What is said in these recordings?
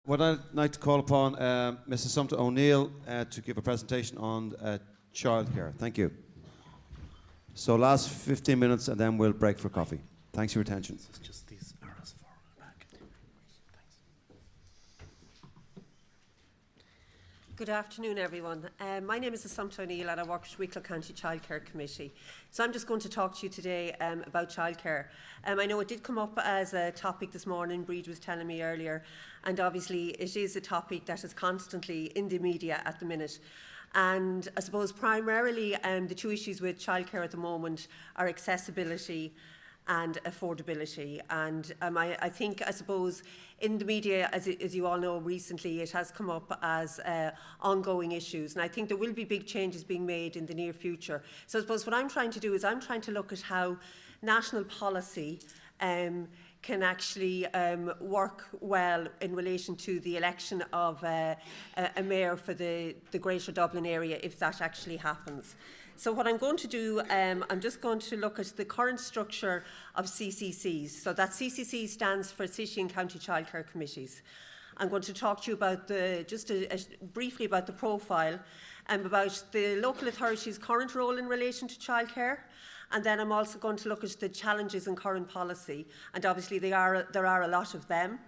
Would I like to call upon Mrs. Assumpta O'Neill to give a presentation on childcare. Thank you. So last 15 minutes and then we'll break for coffee. Thanks for your attention. This is just these arrows forward back. Thanks. Good afternoon, everyone. My name is Assumpta O'Neill and I work with Wicklow County Childcare Committee. So I'm just going to talk to you today about childcare. I know it did come up as a topic this morning, Breed was telling me earlier, and obviously it is a topic that is constantly in the media at the minute. And I suppose primarily the two issues with childcare at the moment are accessibility and affordability. And I think, I suppose, in the media, as you all know, recently it has come up as ongoing issues. And I think there will be big changes being made in the near future. So I suppose what I'm trying to do is I'm trying to look at how national policy can actually work well in relation to the election of a mayor for the Greater Dublin area, if that actually happens. So what I'm going to do, I'm just going to look at the current structure of CCCs. So that CCC stands for City and County Childcare Committees. I'm going to talk to you about briefly about the profile and about the local authority's current role in relation to childcare. And then I'm also going to look at the challenges in current policy. And obviously there are a lot of them.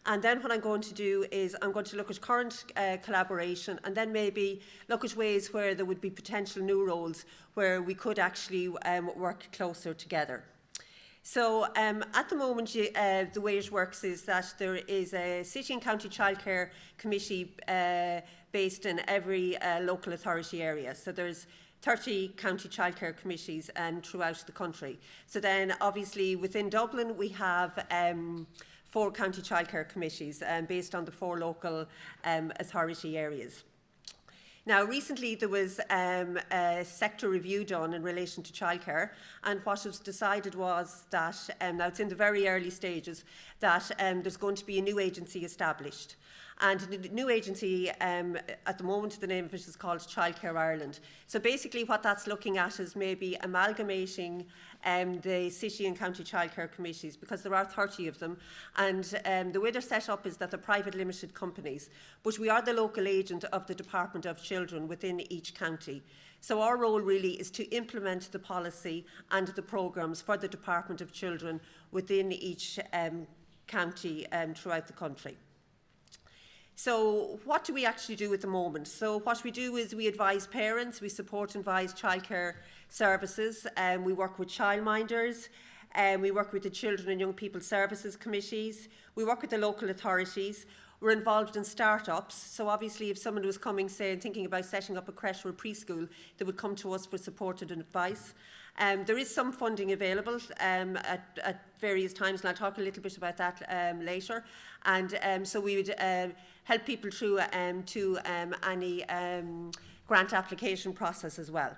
And then what I'm going to do is I'm going to look at current collaboration and then maybe look at ways where there would be potential new roles where we could actually work closer together. So at the moment, the way it works is that there is a City and County Childcare Committee based in every local authority area. So there's 30 county childcare committees throughout the country. So then obviously within Dublin we have 4 county childcare committees based on the 4 local authority areas. Now, recently there was a sector review done in relation to childcare, and what was decided was that, now it's in the very early stages, that there's going to be a new agency established. And the new agency, at the moment, the name of it is called Childcare Ireland. So basically what that's looking at is maybe amalgamating the City and County Childcare Committees, because there are 30 of them. And the way they're set up is that they're private limited companies. But we are the local agent of the Department of Children within each county. So our role really is to implement the policy and the programmes for the Department of Children within each county throughout the country. So what do we actually do at the moment? So what we do is we advise parents, we support and advise childcare services, we work with childminders, we work with the Children and Young People Services Committees, we work with the local authorities, we're involved in start-ups. So obviously if someone was coming, say, and thinking about setting up a creche or a preschool, they would come to us for support and advice. There is some funding available at various times, and I'll talk a little bit about that later. And so we would help people through to any grant application process as well.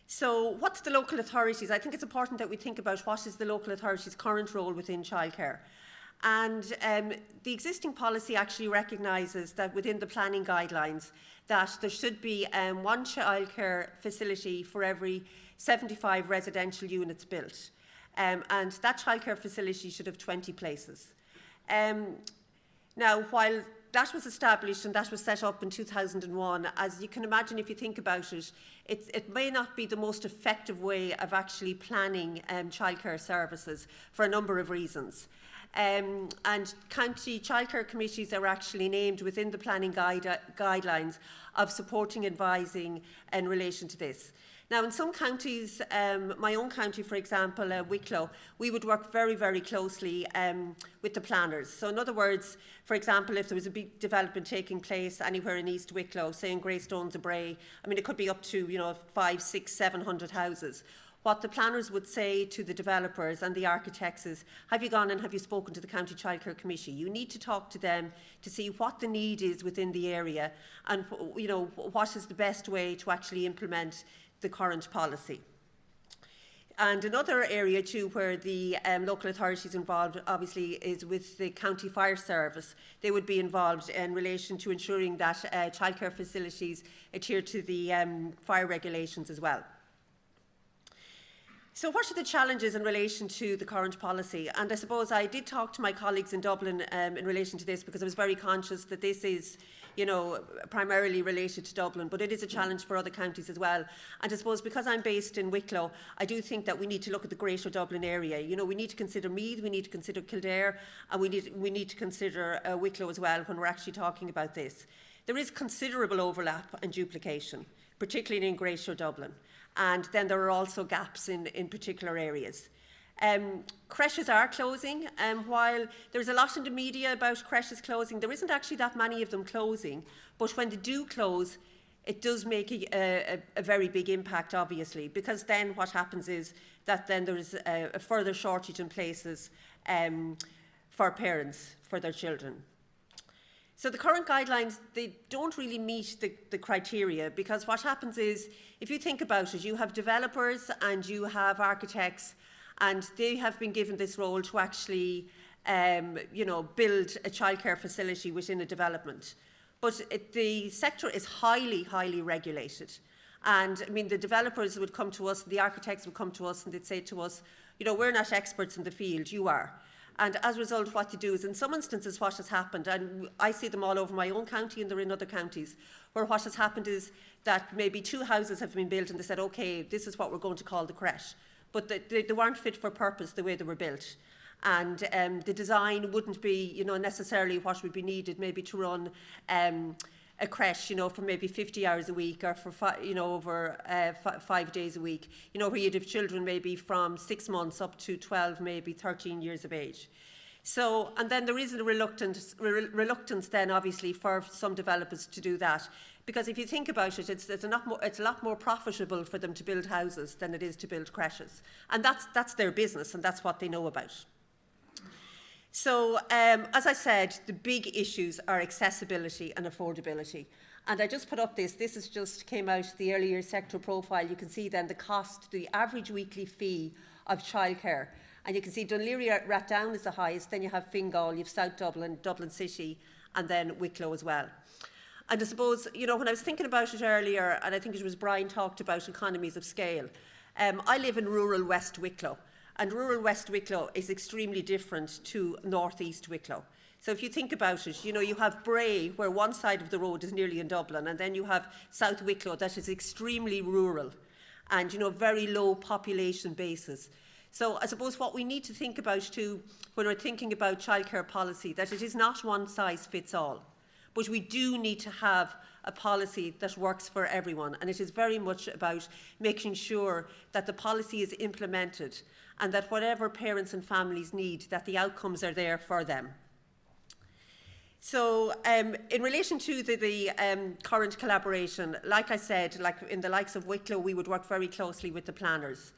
So what's the local authorities? I think it's important that we think about what is the local authority's current role within childcare. And the existing policy actually recognises that within the planning guidelines that there should be 1 childcare facility for every 75 residential units built. And that childcare facility should have 20 places. Now, while that was established and that was set up in 2001, as you can imagine, if you think about it, it may not be the most effective way of actually planning childcare services for a number of reasons. And county childcare committees are actually named within the planning guidelines of supporting and advising in relation to this. Now, in some counties, my own county, for example, Wicklow, we would work very, very closely with the planners. So in other words, for example, if there was a big development taking place anywhere in East Wicklow, say in Greystones, Bray, I mean, it could be up to 500, 600, 700 houses. What the planners would say to the developers and the architects is, have you gone and have you spoken to the County Childcare Committee? You need to talk to them to see what the need is within the area and what is the best way to actually implement the current policy. And another area too where the local authorities involved obviously is with the County Fire Service. They would be involved in relation to ensuring that childcare facilities adhere to the fire regulations as well. So what are the challenges in relation to the current policy? And I suppose I did talk to my colleagues in Dublin in relation to this, because I was very conscious that this is, you know, primarily related to Dublin, but it is a challenge for other counties as well. And I suppose because I'm based in Wicklow, I do think that we need to look at the greater Dublin area. You know, we need to consider Meath, we need to consider Kildare, and we need to consider Wicklow as well when we're actually talking about this. There is considerable overlap and duplication, particularly in greater Dublin. And then there are also gaps in particular areas. Creches are closing, while there's a lot in the media about creches closing, there isn't actually that many of them closing, but when they do close, it does make a very big impact, obviously, because then what happens is that then there's a further shortage in places for parents, for their children. So the current guidelines, they don't really meet the criteria, because what happens is, if you think about it, you have developers and you have architects, and they have been given this role to actually, you know, build a childcare facility within a development. But the sector is highly, highly regulated. And I mean, the developers would come to us, the architects would come to us, and they'd say to us, you know, we're not experts in the field, you are. And as a result, what they do is, in some instances, what has happened, and I see them all over my own county and they're in other counties, where what has happened is that maybe 2 houses have been built and they said, okay, this is what we're going to call the creche. But they weren't fit for purpose the way they were built. And the design wouldn't be, you know, necessarily what would be needed maybe to run a creche, you know, for maybe 50 hours a week, or for, you know, over 5 days a week, you know, where you'd have children maybe from 6 months up to 12, maybe 13 years of age. So, and then there is a reluctance then, obviously, for some developers to do that. Because if you think about it, it's a lot more profitable for them to build houses than it is to build creches. And that's their business, and that's what they know about. So, as I said, the big issues are accessibility and affordability. And I just put up this is just came out, the early years sector profile. You can see then the cost, the average weekly fee of childcare. And you can see Dún Laoghaire Rathdown is the highest, then you have Fingal, you have South Dublin, Dublin City, and then Wicklow as well. And I suppose, you know, when I was thinking about it earlier, and I think it was Brian talked about economies of scale, I live in rural West Wicklow. And rural West Wicklow is extremely different to North East Wicklow. So if you think about it, you know, you have Bray, where one side of the road is nearly in Dublin, and then you have South Wicklow that is extremely rural and, you know, very low population basis. So I suppose what we need to think about too, when we're thinking about childcare policy, that it is not one size fits all. But we do need to have a policy that works for everyone. And it is very much about making sure that the policy is implemented and that whatever parents and families need, that the outcomes are there for them. So in relation to the current collaboration, like I said, like in the likes of Wicklow, we would work very closely with the planners.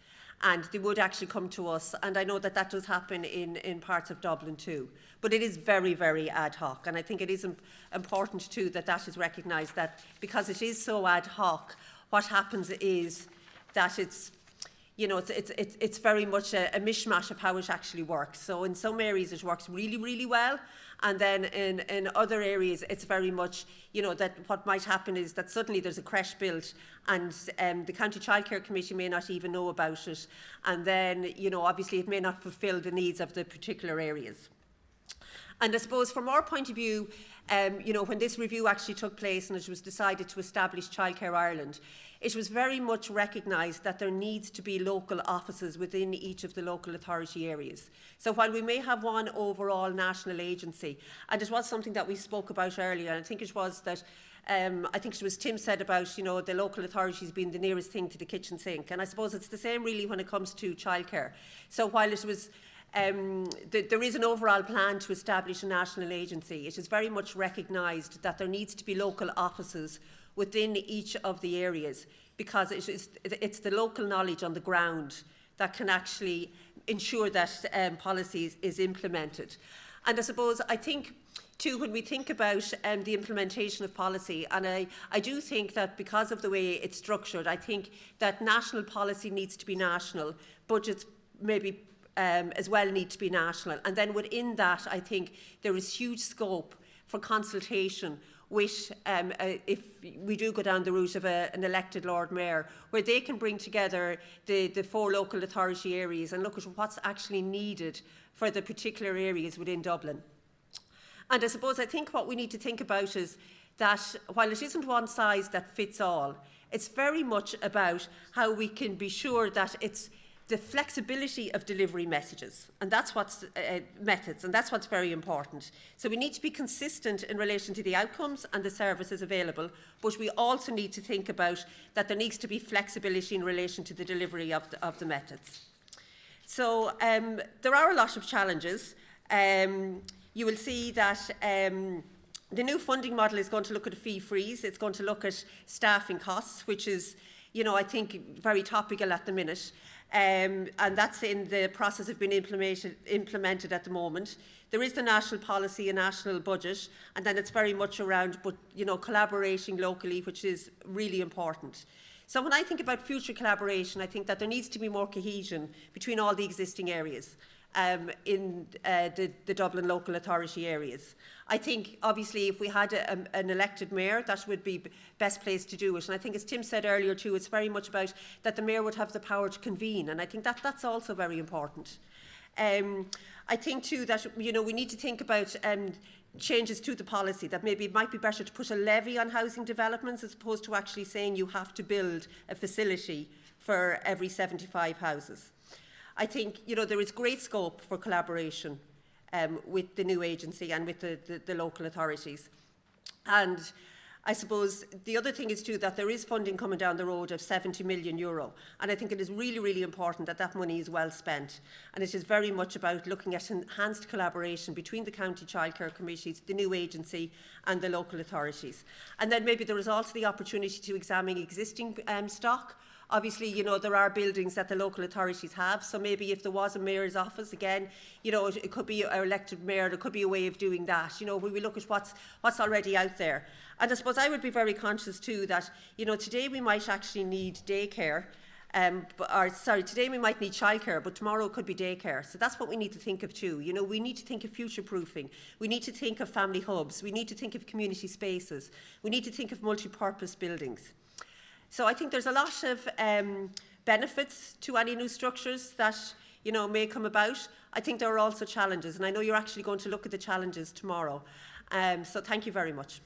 And they would actually come to us. And I know that that does happen in parts of Dublin too. But it is very, very ad hoc. And I think it is important too that that is recognised, that because it is so ad hoc, what happens is that it's, you know, it's very much a mishmash of how it actually works. So in some areas it works really, really well. And then in other areas, it's very much, you know, that what might happen is that suddenly there's a creche built and the County Childcare Committee may not even know about it. And then, you know, obviously it may not fulfil the needs of the particular areas. And I suppose from our point of view, you know, when this review actually took place and it was decided to establish Childcare Ireland, it was very much recognised that there needs to be local offices within each of the local authority areas. So while we may have one overall national agency, and it was something that we spoke about earlier, and I think it was that, I think it was Tim said about, you know, the local authorities being the nearest thing to the kitchen sink. And I suppose it's the same really when it comes to childcare. So while it was there is an overall plan to establish a national agency, it is very much recognised that there needs to be local offices within each of the areas, because it's the local knowledge on the ground that can actually ensure that policy is implemented. And I suppose, I think too, when we think about the implementation of policy, and I do think that because of the way it's structured, I think that national policy needs to be national, budgets maybe as well need to be national. And then within that, I think there is huge scope for consultation with, if we do go down the route of an elected Lord Mayor, where they can bring together the 4 local authority areas and look at what's actually needed for the particular areas within Dublin. And I think what we need to think about is that while it isn't one size that fits all, it's very much about how we can be sure that it's the flexibility of delivery messages, and that's what's methods, and that's what's very important. So we need to be consistent in relation to the outcomes and the services available, but we also need to think about that there needs to be flexibility in relation to the delivery of the methods. So there are a lot of challenges. You will see that the new funding model is going to look at a fee freeze. It's going to look at staffing costs, which is, I think, very topical at the minute. And that's in the process of being implemented at the moment. There is the national policy and national budget, and then it's very much around, collaborating locally, which is really important. So when I think about future collaboration, I think that there needs to be more cohesion between all the existing areas in the Dublin local authority areas. I think, obviously, if we had an elected mayor, that would be best place to do it. And I think, as Tim said earlier too, it's very much about that the mayor would have the power to convene. And I think that that's also very important. I think too that, we need to think about changes to the policy, that maybe it might be better to put a levy on housing developments as opposed to actually saying you have to build a facility for every 75 houses. I think, there is great scope for collaboration with the new agency and with the local authorities. And I suppose the other thing is too that there is funding coming down the road of €70 million. And I think it is really, really important that that money is well spent. And it is very much about looking at enhanced collaboration between the county childcare committees, the new agency and the local authorities. And then maybe there is also the opportunity to examine existing stock. Obviously, there are buildings that the local authorities have, so maybe if there was a mayor's office, again, it could be our elected mayor, there could be a way of doing that, where we look at what's already out there. And I suppose I would be very conscious too that, today we might actually need daycare, today we might need childcare, but tomorrow it could be daycare. So that's what we need to think of too. We need to think of future-proofing. We need to think of family hubs. We need to think of community spaces. We need to think of multi-purpose buildings. So I think there's a lot of benefits to any new structures that, may come about. I think there are also challenges, and I know you're actually going to look at the challenges tomorrow. So thank you very much.